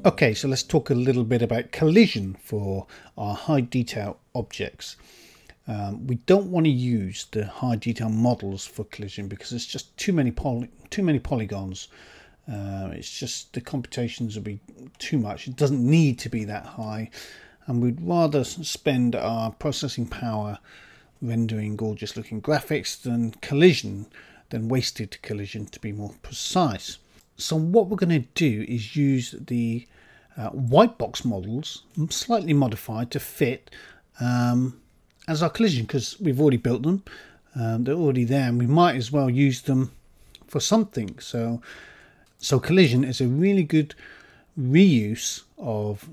Okay, so let's talk a little bit about collision for our high detail objects. We don't want to use the high detail models for collision because it's just too many polygons. It's just the computations will be too much. It doesn't need to be that high, and we'd rather spend our processing power rendering gorgeous looking graphics than wasted collision, to be more precise. So what we're going to do is use the white box models, slightly modified to fit as our collision, because we've already built them. They're already there, and we might as well use them for something. So collision is a really good reuse of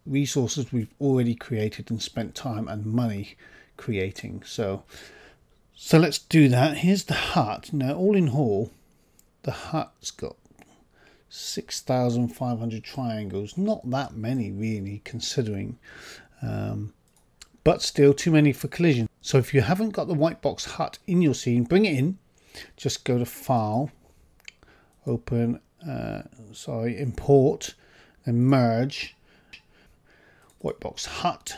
resources we've already created and spent time and money creating. So let's do that. Here's the hut. Now, all in all, the hut's got 6,500 triangles. Not that many really, considering, but still too many for collision. So if you haven't got the white box hut in your scene, bring it in. Just go to File, open, Import, then Merge, white box hut.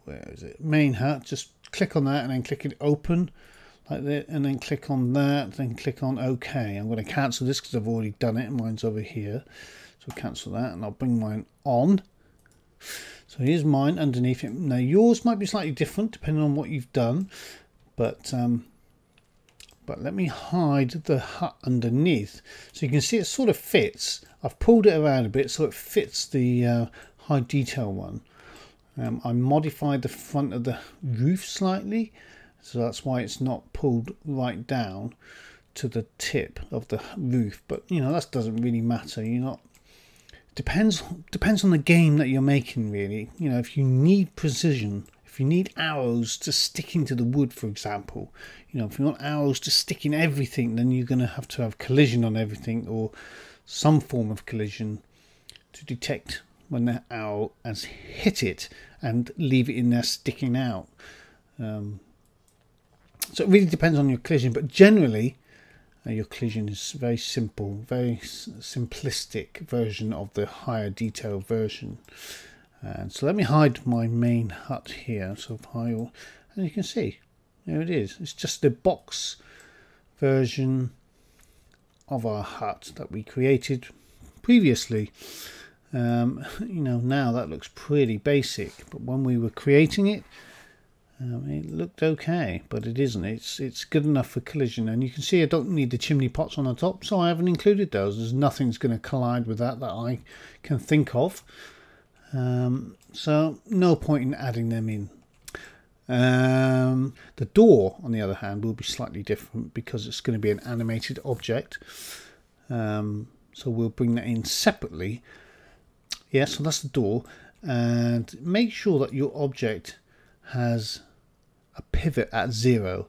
Where is it? Main hut. Just click on that and then click it open like that, and then click on that, then click on OK. I'm going to cancel this because I've already done it. Mine's over here, so cancel that, and I'll bring mine on. So here's mine underneath it. Now yours might be slightly different depending on what you've done, but let me hide the hut underneath so you can see it sort of fits. I've pulled it around a bit so it fits the high detail one. I modified the front of the roof slightly, so that's why it's not pulled right down to the tip of the roof. But you know, that doesn't really matter. You're not. Depends on the game that you're making, really. You know, if you need precision, if you need arrows to stick into the wood, for example, you know, if you want arrows to stick in everything, then you're going to have collision on everything, or some form of collision to detect when the arrow has hit it and leave it in there sticking out. So it really depends on your collision, but generally your collision is very simple, very simplistic version of the higher detail version. And so let me hide my main hut here. So file, and you can see there it is. It's just the box version of our hut that we created previously. You know, now that looks pretty basic, but when we were creating it, it looked okay, but it isn't. It's good enough for collision, and you can see I don't need the chimney pots on the top, so I haven't included those. There's nothing's going to collide with that I can think of, so no point in adding them in. The door, on the other hand, will be slightly different because it's going to be an animated object, so we'll bring that in separately. Yeah, so that's the door, and make sure that your object has a pivot at 0.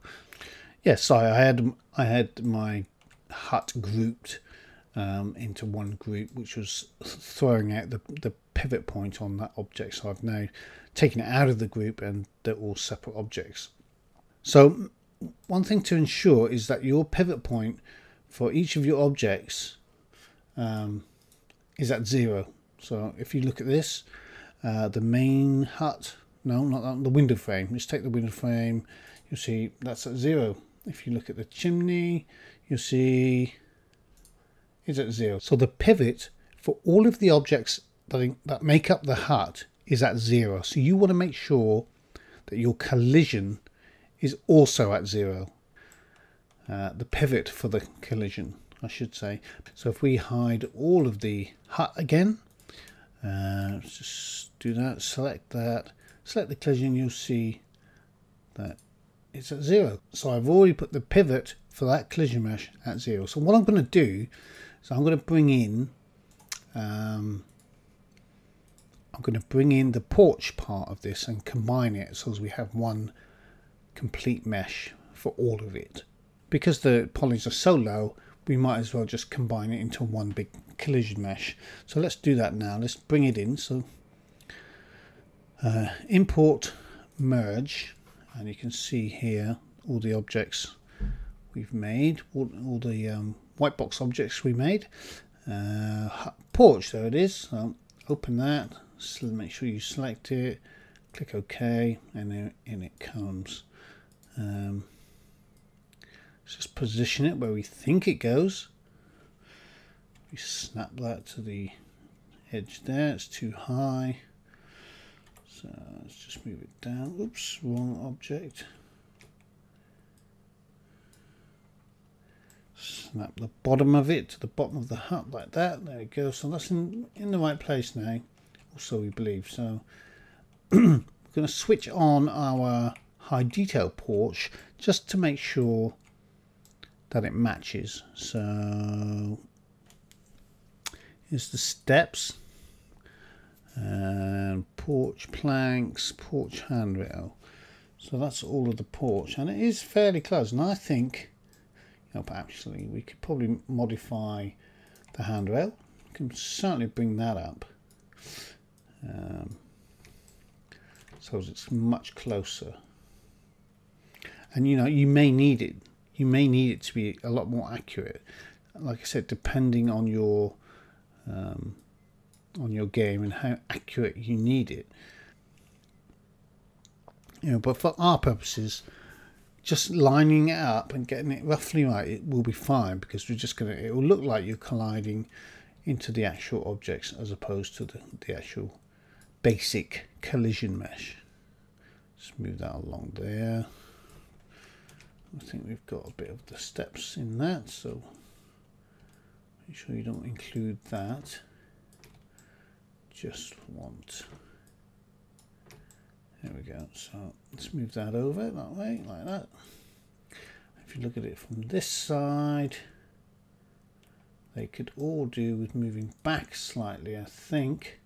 Yes, sorry, I had my hut grouped into one group, which was throwing out the pivot point on that object. So I've now taken it out of the group, and they're all separate objects. So one thing to ensure is that your pivot point for each of your objects is at 0. So if you look at this, the main hut, no, not that, the window frame. Let's take the window frame. You'll see that's at 0. If you look at the chimney, you'll see it's at 0. So the pivot for all of the objects that make up the hut is at 0. So you want to make sure that your collision is also at 0. The pivot for the collision, I should say. So if we hide all of the hut again, let's just do that, select that, select the collision, you'll see that it's at 0. So I've already put the pivot for that collision mesh at 0. So what I'm going to do is I'm going to bring in the porch part of this and combine it so as we have one complete mesh for all of it. Because the polys are so low, we might as well just combine it into one big collision mesh. So let's do that now. Let's bring it in. So import merge, and you can see here all the objects we've made, all the white box objects we made. Porch, there it is. So open that, so make sure you select it, click OK, and then in it comes. Let's just position it where we think it goes. We snap that to the edge there, it's too high. So let's just move it down. Oops, wrong object. Snap the bottom of it to the bottom of the hut like that. There we go. So that's in the right place now. Also, we believe. So we're going to switch on our high detail porch just to make sure that it matches. So here's the steps and porch planks, porch handrail. So that's all of the porch, and it is fairly close. And I think, but actually we could probably modify the handrail. We can certainly bring that up so it's much closer. And you may need it to be a lot more accurate, like I said, depending on your game and how accurate you need it. But for our purposes, just lining it up and getting it roughly right, it will be fine, because it will look like you're colliding into the actual objects as opposed to the actual basic collision mesh. Just move that along there. I think we've got a bit of the steps in that, so make sure you don't include that. Just want, there we go. So let's move that over that way, like that. If you look at it from this side, they could all do with moving back slightly, I think.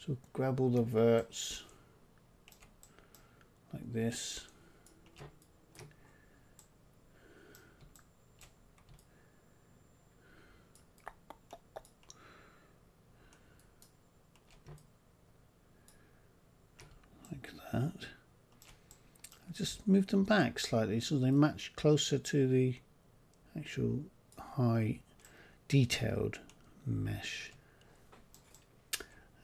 So grab all the verts like this. Like that. Just move them back slightly so they match closer to the actual high detailed mesh.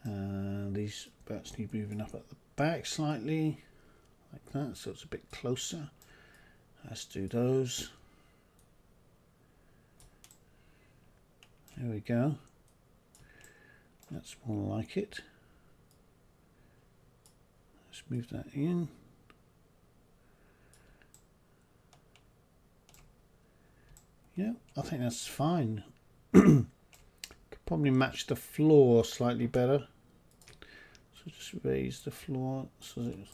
These verts need moving up at the back slightly, like that, so it's a bit closer. Let's do those. There we go. That's more like it. Let's move that in. Yeah, I think that's fine. Could probably match the floor slightly better. So just raise the floor so that it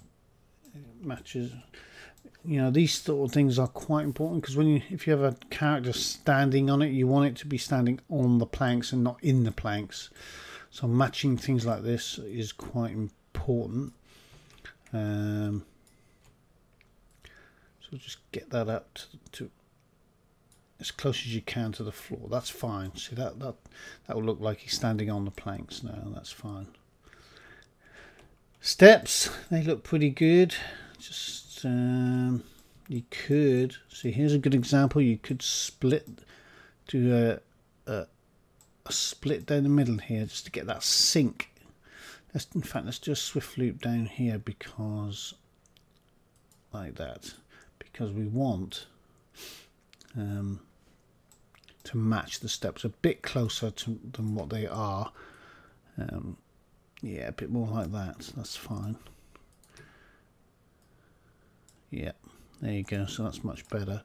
matches. These sort of things are quite important, because if you have a character standing on it, you want it to be standing on the planks and not in the planks. So matching things like this is quite important. So just get that up to as close as you can to the floor. That's fine. See, that will look like he's standing on the planks now. That's fine. Steps, they look pretty good. Just you could see, here's a good example. You could do a split down the middle here just to get that sync. In fact, let's do a swift loop down here, because like that, because we want to match the steps a bit closer than what they are. Yeah, a bit more like that. That's fine. Yeah, there you go. So that's much better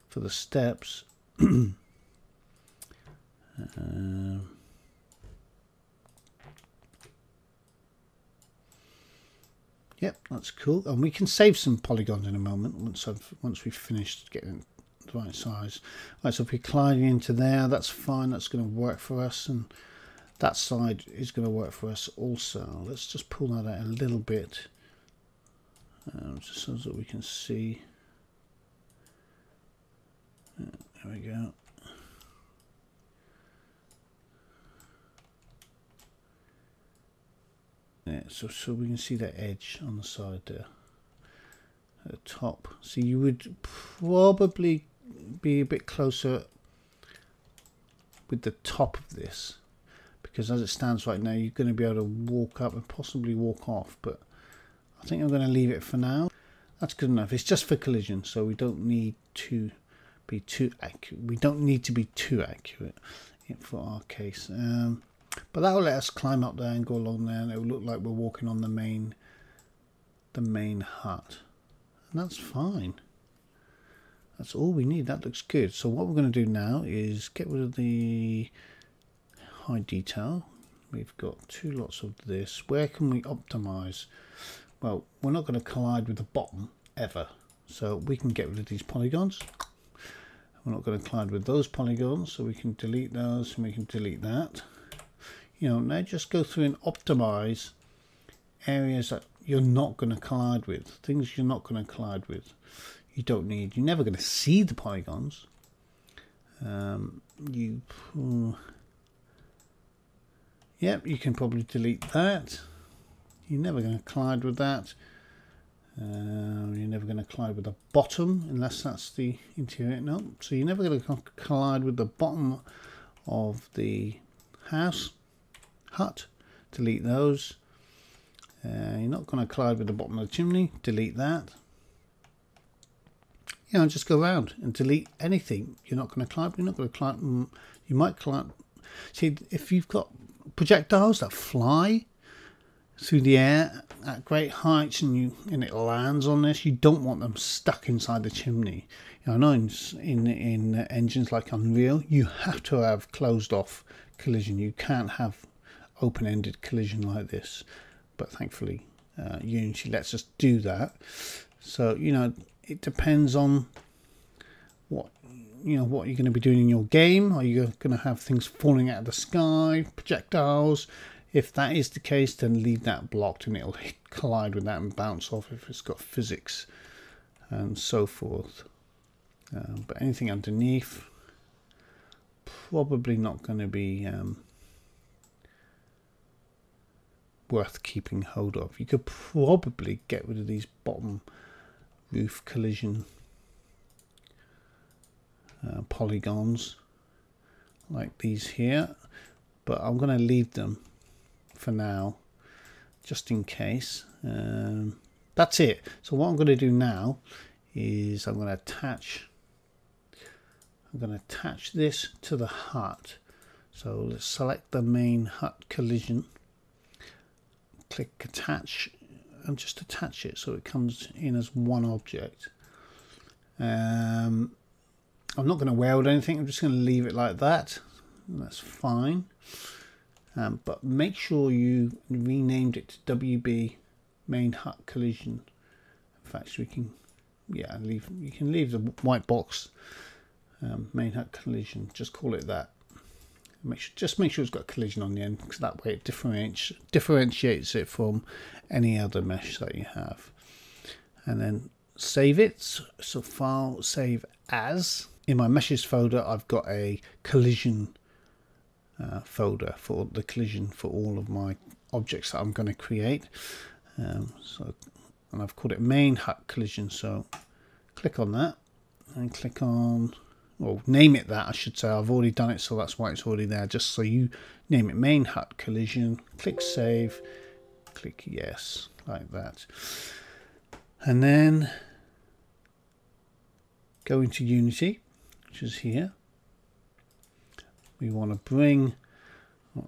for the steps. Yep, that's cool. And we can save some polygons in a moment once we've finished getting the right size. Right, so if we're colliding into there, that's fine. That's going to work for us, and that side is going to work for us also. Let's just pull that out a little bit, just so that we can see. There we go. Yeah, so we can see that edge on the side there. at the top. So you would probably be a bit closer with the top of this, because as it stands right now you're going to be able to walk up and possibly walk off, but I think I'm going to leave it for now. That's good enough. It's just for collision, so we don't need to be too accurate. We don't need to be too accurate for our case. But that will let us climb up there and go along there, and it will look like we're walking on the main hut, and that's fine. That's all we need. That looks good. So what we're going to do now is get rid of the high detail. We've got two lots of this. Where can we optimize? Well, we're not going to collide with the bottom ever, so we can get rid of these polygons. We're not going to collide with those polygons, so we can delete those and we can delete that. You know, now just go through and optimize areas that you're not going to collide with, things you're not going to collide with. You don't need. You're never going to see the polygons. Yep, you can probably delete that. You're never going to collide with that. You're never going to collide with the bottom unless that's the interior. No, so you're never going to collide with the bottom of the hut. Delete those. You're not going to collide with the bottom of the chimney. Delete that. You know, just go around and delete anything you're not going to climb. You're not going to climb. You might climb. See, if you've got projectiles that fly through the air at great heights and it lands on this, you don't want them stuck inside the chimney. You know, I know in engines like Unreal, you have to have closed off collision. You can't have open-ended collision like this, but thankfully Unity lets us do that. So, you know, it depends on what you're going to be doing in your game. Are you going to have things falling out of the sky, projectiles? If that is the case, then leave that blocked and it'll collide with that and bounce off if it's got physics and so forth. But anything underneath, probably not going to be worth keeping hold of. You could probably get rid of these bottom roof collision polygons like these here, but I'm going to leave them for now just in case. That's it. So what I'm going to do now is I'm going to attach this to the hut. So let's select the main hut collision, click attach, and just attach it so it comes in as one object. I'm not going to weld anything. I'm just going to leave it like that. That's fine. But make sure you renamed it to WB main hut collision. In fact, we can, yeah, you can leave the white box main hut collision. Just call it that. Just make sure it's got collision on the end, because that way it differentiates it from any other mesh that you have. And then save it. So file, save as. In my meshes folder, I've got a collision folder for the collision for all of my objects that I'm going to create. And I've called it main hut collision. So click on that and click on, or name it that, I should say. I've already done it, so that's why it's already there. Just so you name it main hut collision, click save, click yes, like that. And then go into Unity, which is here. We want to bring,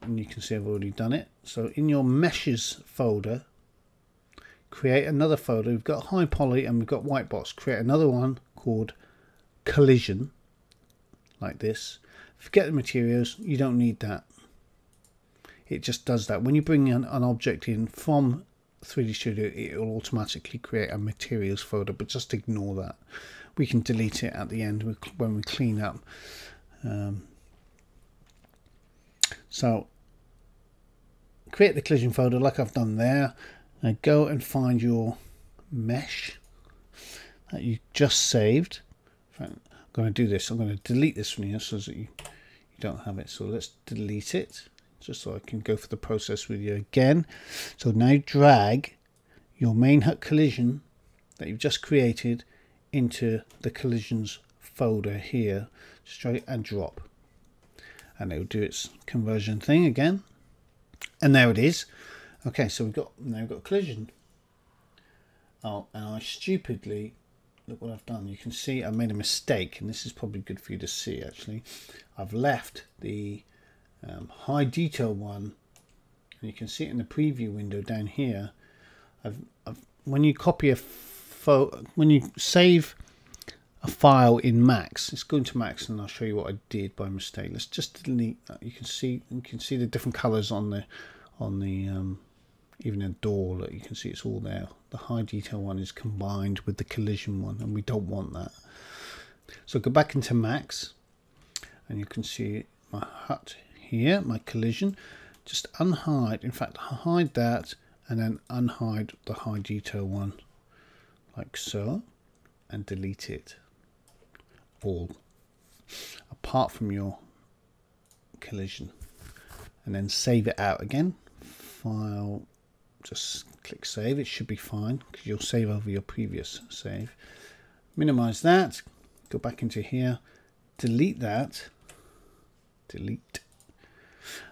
and you can see I've already done it. So in your meshes folder, create another folder. We've got high poly and we've got white box. Create another one called collision, like this. Forget the materials, you don't need that. It just does that. When you bring an object in from 3D Studio, it will automatically create a materials folder, but just ignore that. We can delete it at the end when we clean up. So create the collision folder like I've done there. Now go and find your mesh that you just saved. I'm going to do this. I'm going to delete this from here so that you don't have it. So let's delete it, just so I can go through the process with you again. So now drag your main hut collision that you've just created into the collisions folder here. Just drag and drop, and it will do its conversion thing again, and there it is. Okay, so now we've got collision. Oh, and I stupidly, look what I've done. You can see I made a mistake, and this is probably good for you to see actually. I've left the high detail one, and you can see it in the preview window down here. When you copy when you save a file in Max, let's go into Max and I'll show you what I did by mistake. Let's just delete that. You can see the different colors on the even a door. Look, you can see it's all there. The high detail one is combined with the collision one, and we don't want that. So go back into Max, and you can see my hut here, my collision. Just unhide, in fact hide that, and then unhide the high detail one like so, and delete it all apart from your collision, and then save it out again. File, just click save. It should be fine because you'll save over your previous save. Minimize that, go back into here, delete that, delete,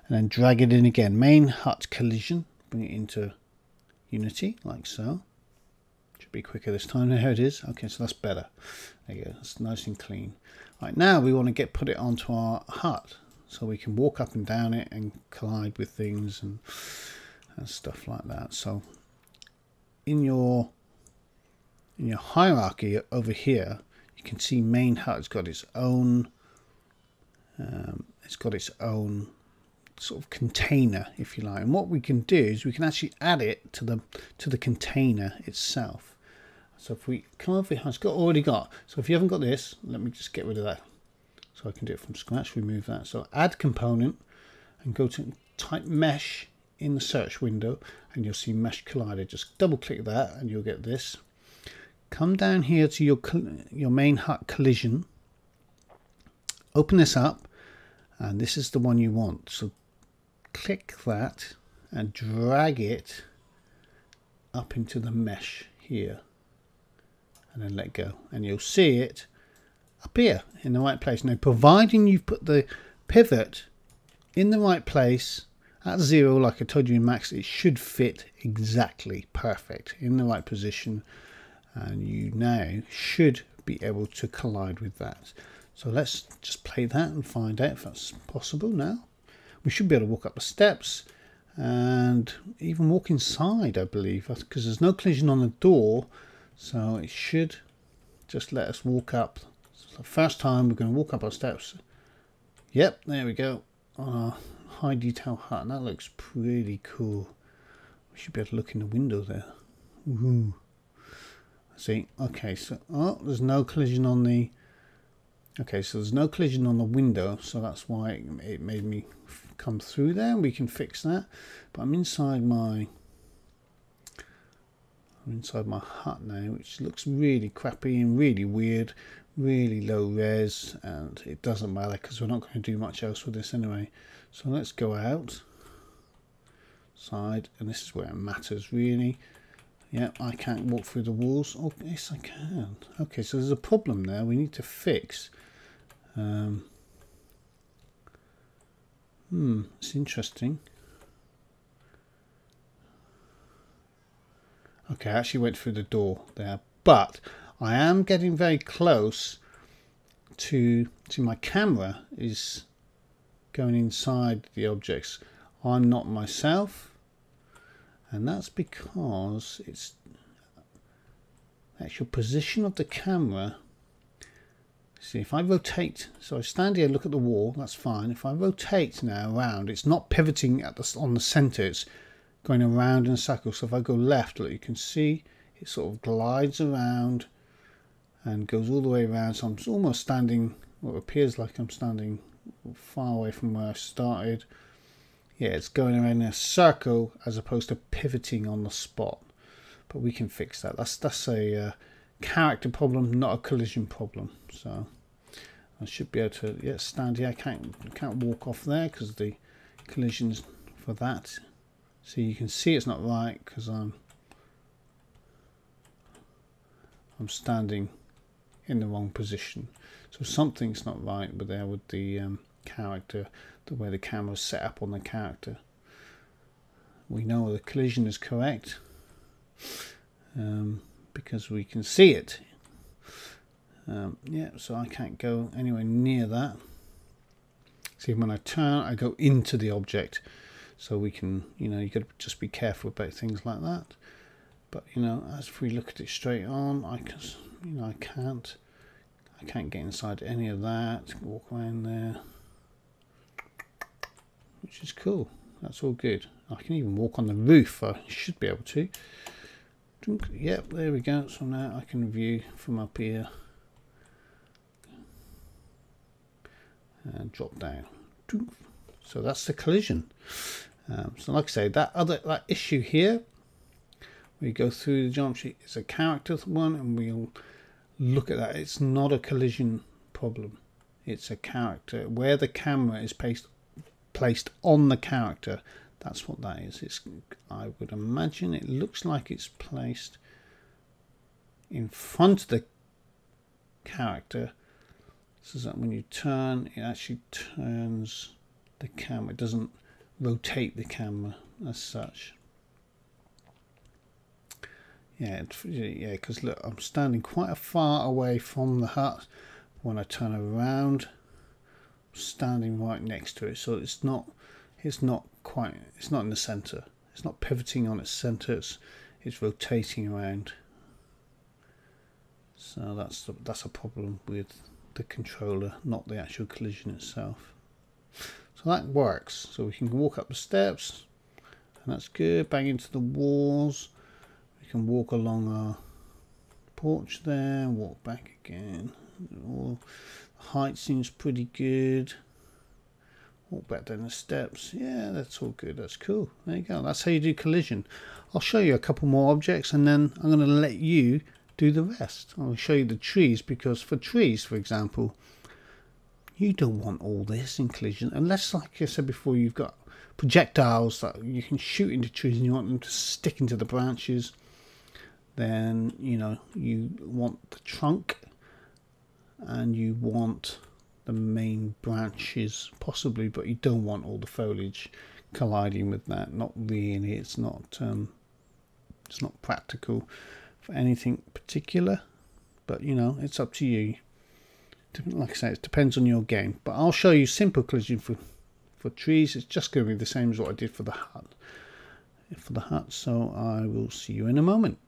and then drag it in again. Main hut collision, bring it into Unity like so. Should be quicker this time. There it is. Okay, so that's better. There you go. It's nice and clean. Right, now we want to put it onto our hut so we can walk up and down it and collide with things and stuff like that. So in your hierarchy over here, you can see main hut's got its own sort of container, if you like. And what we can do is we can actually add it to the container itself. So if we come over here, it's already got. So if you haven't got this, let me just get rid of that. So I can do it from scratch. Remove that. So add component, and go to type mesh in the search window, and you'll see Mesh Collider. Just double click that and you'll get this. Come down here to your main hut collision, open this up, and this is the one you want. So click that and drag it up into the mesh here, and then let go, and you'll see it up here in the right place. Now, providing you've put the pivot in the right place at 0, like I told you in Max, it should fit exactly perfect in the right position, and you now should be able to collide with that. So let's just play that and find out if that's possible. Now we should be able to walk up the steps and even walk inside, I believe, because there's no collision on the door, so it should just let us walk up. So the first time we're going to walk up our steps. Yep, there we go, on our high detail hut, and that looks pretty cool. We should be able to look in the window there. Woohoo. See, okay, so there's no collision on the there's no collision on the window, so that's why it made me come through there. We can fix that. But I'm inside my hut now, which looks really crappy and really weird, really low res, and it doesn't matter because we're not going to do much else with this anyway. So let's go out side, and this is where it matters really. Yeah, I can't walk through the walls. Oh yes, I can. Okay, so there's a problem there we need to fix. It's interesting. Okay, I actually went through the door there, but I am getting very close to my camera is going inside the objects. I'm not myself, and that's because it's the actual position of the camera. See, if I rotate, so I stand here, look at the wall, that's fine. If I rotate now around, it's not pivoting on the center, it's going around in a circle. So if I go left, look, you can see it sort of glides around and goes all the way around. So I'm almost standing, what appears like I'm standing far away from where I started. Yeah, it's going around in a circle as opposed to pivoting on the spot. But we can fix that. That's a character problem, not a collision problem. So I should be able to stand here. I can't walk off there because the collisions for that. So you can see it's not right because I'm I'm standing in the wrong position. So something's not right with there with the character, the way the camera's set up on the character. We know the collision is correct because we can see it. Yeah, so I can't go anywhere near that. See, when I turn, I go into the object. So we can, you know, you got to just be careful about things like that. But you know, as if we look at it straight on, I can, you know, I can't get inside any of that. Walk around there, which is cool. That's all good. I can even walk on the roof. I should be able to. Yep, there we go. So now I can view from up here and drop down. So that's the collision. So like I say, that issue here, we go through the geometry, is a character one, and we'll look at that. It's not a collision problem. It's a character where the camera is placed on the character. That's what that is. It's, I would imagine it looks like it's placed in front of the character, so that when you turn, it actually turns the camera. It doesn't rotate the camera as such. Yeah, yeah, because look, I'm standing quite far away from the hut. When I turn around, I'm standing right next to it, so it's not in the center. It's not pivoting on its center. It's rotating around. So that's a problem with the controller, not the actual collision itself. So that works. So we can walk up the steps, and that's good. Bang into the walls. We can walk along our porch there, walk back again. The height seems pretty good. Walk back down the steps. Yeah, that's all good. That's cool. There you go. That's how you do collision. I'll show you a couple more objects, and then I'm going to let you do the rest. I'll show you the trees, because for trees, for example, you don't want all this in collision unless, like I said before, you've got projectiles that you can shoot into trees and you want them to stick into the branches. Then, you know, you want the trunk and you want the main branches possibly, but you don't want all the foliage colliding with that. Not really. It's not practical for anything particular, but you know, it's up to you. Like I say, it depends on your game, but I'll show you simple collision for trees. It's just going to be the same as what I did for the hut. So I will see you in a moment.